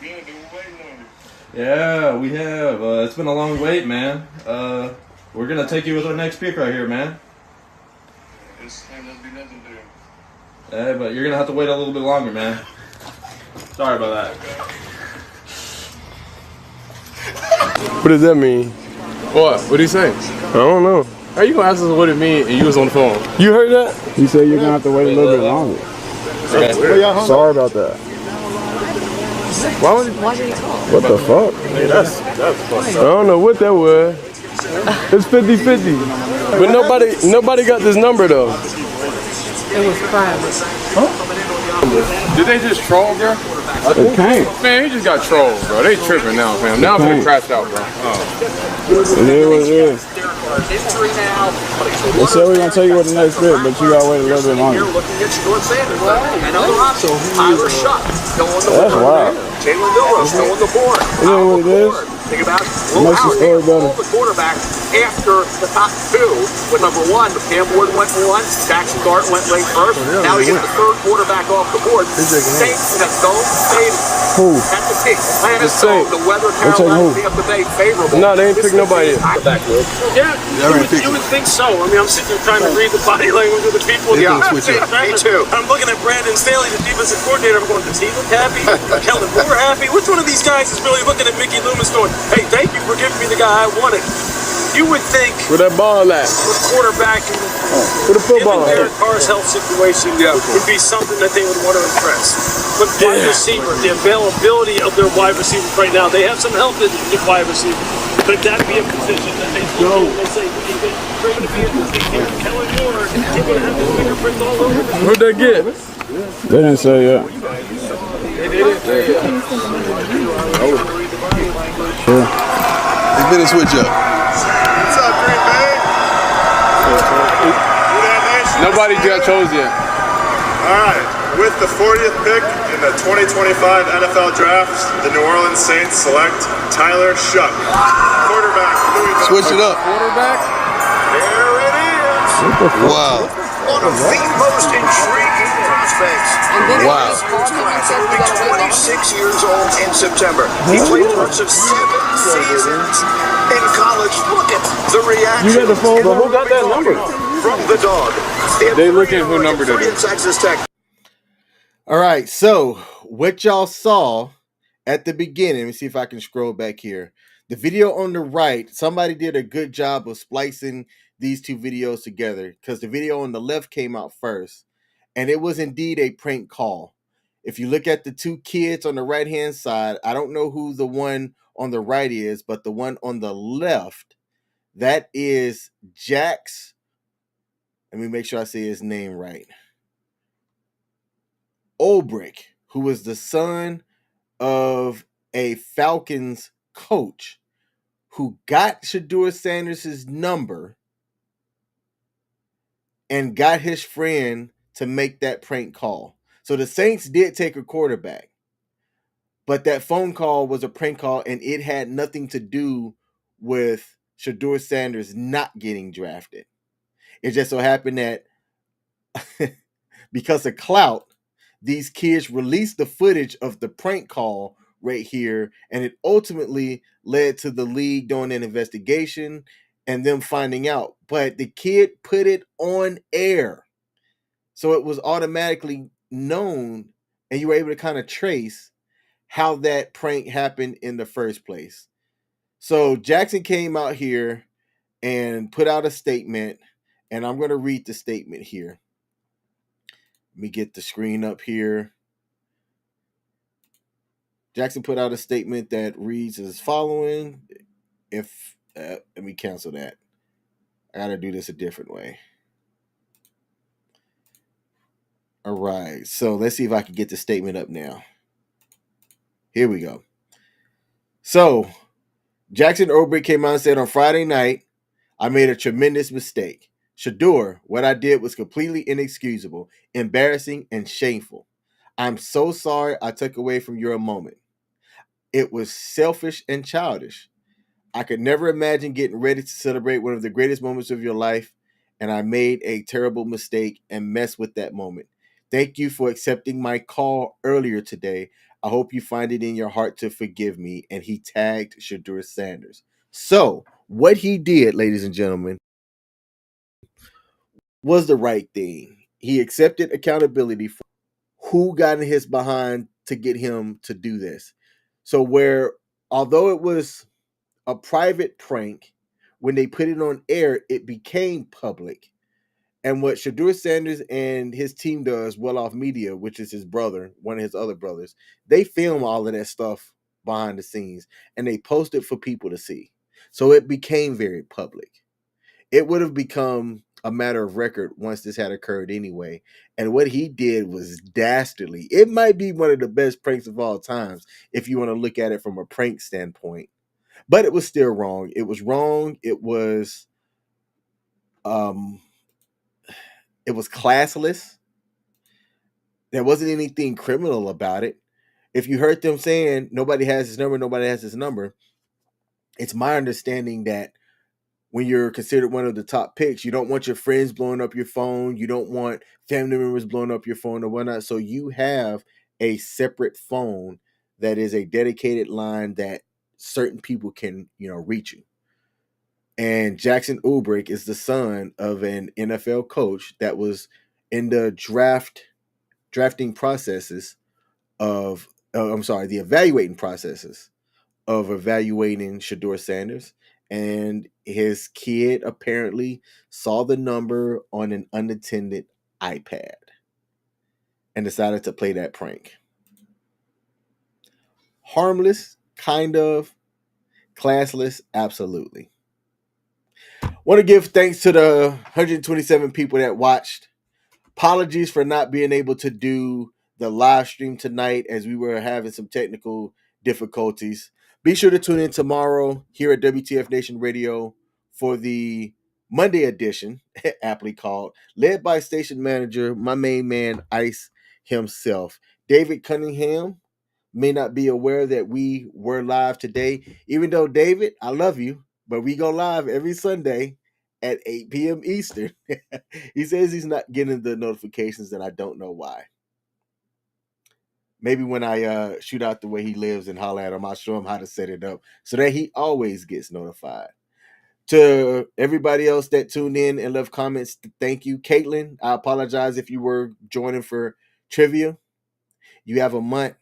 Good, been waiting on you. Yeah, we have. It's been a long wait, man. We're going to take you with our next pick right here, man. This ain't gonna be nothing to do. Hey, but you're going to have to wait a little bit longer, man. Sorry about that. What does that mean? What? What did he say? I don't know. How you gonna ask us what it means and you was on the phone? You heard that? He said you're gonna have to wait a little bit longer. Sorry about that. Why did he call? What the fuck? Hey, that's fucked I don't know what that was. It's 50-50. But nobody got this number though. It was private. Huh? Did they just troll, bro? It can't. Man, he just got trolled, bro. They tripping now, fam. Now I'm finna crash out, bro. Oh. It is what it is. They said we're gonna tell you what the next pick, but you gotta wait a little bit longer. That's wild. Taylor Milrose still on the board. Is that what it is? Think about it. It makes the story better. The quarterback after the top 2 with number 1. Cam Ward went 1. Jackson Dart went late first. Now we get the 3rd quarterback off the board. Saints in a dome stadium. Who? At the peak. Planet Dome. The weather Carolina Tampa Bay favorable. No, they ain't picked nobody yet. Yeah, you would think so. I mean, I'm sitting there trying to read the body language of the people. Yeah, me too. I'm looking at Brandon Staley, the defensive coordinator. I'm going, does he look happy? Kellen Moore happy? Which one of these guys is really looking at Mickey Loomis going, hey, thank you for giving me the guy I wanted? You would think where that ball at? With quarterback and where the football at? Derek Carr's health situation would be something that they would want to impress. But wide receiver, the availability of their wide receivers right now, they have some help in the wide receiver. Could that be a position that they say, Kellen Moore, you're going to have his fingerprints all over the What'd they get? They didn't say yet. Sure. It's been a switch up. What's up, Green Bay? Nobody got chose yet. All right. With the 40th pick in the 2025 NFL Draft, the New Orleans Saints select Tyler Shuck, quarterback. Switch it up. Quarterback. There it is. Wow. One of the most intriguing prospects. Wow. He'll be 26 years old in September. He played parts of 7 seasons in college. Look at the reaction. You got the phone, but who got that number? From the dog. They looking who numbered it. Texas Tech. All right, so what y'all saw at the beginning, let me see if I can scroll back here. The video on the right, somebody did a good job of splicing these 2 videos together because the video on the left came out first, and it was indeed a prank call. If you look at the 2 kids on the right-hand side, I don't know who the one on the right is, but the one on the left, that is Jax. Let me make sure I say his name right. Ulbrich, who was the son of a Falcons coach who got Shedeur Sanders' number and got his friend to make that prank call. So the Saints did take a quarterback, but that phone call was a prank call, and it had nothing to do with Shedeur Sanders not getting drafted. It just so happened that because of clout, these kids released the footage of the prank call right here, and it ultimately led to the league doing an investigation and them finding out. But the kid put it on air, so it was automatically known, and you were able to kind of trace how that prank happened in the first place. So Jackson came out here and put out a statement, and I'm going to read the statement here. Let me get the screen up here. Jackson put out a statement that reads as following. Let me cancel that. I got to do this a different way. All right. So let's see if I can get the statement up now. Here we go. So Jackson Obrick came out and said, on Friday night, I made a tremendous mistake. Shedeur, what I did was completely inexcusable, embarrassing, and shameful. I'm so sorry I took away from your moment. It was selfish and childish. I could never imagine getting ready to celebrate one of the greatest moments of your life, and I made a terrible mistake and messed with that moment. Thank you for accepting my call earlier today. I hope you find it in your heart to forgive me. And he tagged Shedeur Sanders. So what he did, ladies and gentlemen, was the right thing. He accepted accountability for who got in his behind to get him to do this. So where, although it was a private prank, when they put it on air, it became public. And what Shedeur Sanders and his team does, Well Off Media, which is his brother, one of his other brothers, they film all of that stuff behind the scenes and they post it for people to see. So it became very public. It would have become a matter of record once this had occurred anyway. And what he did was dastardly. It might be one of the best pranks of all times if you want to look at it from a prank standpoint. But it was still wrong. It was wrong. It was classless. There wasn't anything criminal about it. If you heard them saying nobody has his number, it's my understanding that when you're considered one of the top picks, you don't want your friends blowing up your phone. You don't want family members blowing up your phone or whatnot. So you have a separate phone that is a dedicated line that certain people can, reach you. And Jackson Ulbrich is the son of an NFL coach that was in the drafting processes of, the evaluating processes of evaluating Shedeur Sanders. And his kid apparently saw the number on an unattended iPad and decided to play that prank. Harmless, kind of. Classless, absolutely. Want to give thanks to the 127 people that watched. Apologies for not being able to do the live stream tonight as we were having some technical difficulties. Be sure to tune in tomorrow here at WTF Nation Radio for the Monday edition, aptly called, led by station manager, my main man, Ice himself. David Cunningham may not be aware that we were live today, even though, David, I love you, but we go live every Sunday at 8 p.m. Eastern. He says he's not getting the notifications, and I don't know why. Maybe when I shoot out the way he lives and holler at him, I'll show him how to set it up so that he always gets notified. To everybody else that tuned in and left comments, thank you. Caitlin, I apologize if you were joining for trivia. You have a month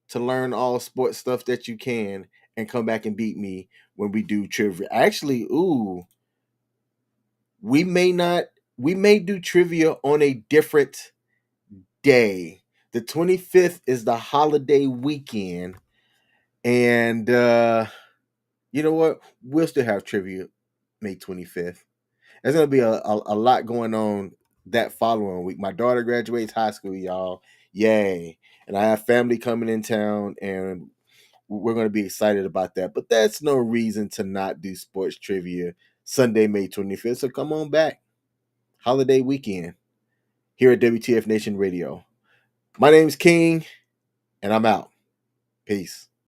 to learn all sports stuff that you can and come back and beat me when we do trivia. Actually, we may do trivia on a different day. The 25th is the holiday weekend. And you know what? We'll still have trivia May 25th. There's going to be a lot going on that following week. My daughter graduates high school, y'all. Yay. And I have family coming in town, and we're going to be excited about that. But that's no reason to not do sports trivia Sunday, May 25th. So come on back. Holiday weekend here at WTF Nation Radio. My name's King, and I'm out. Peace.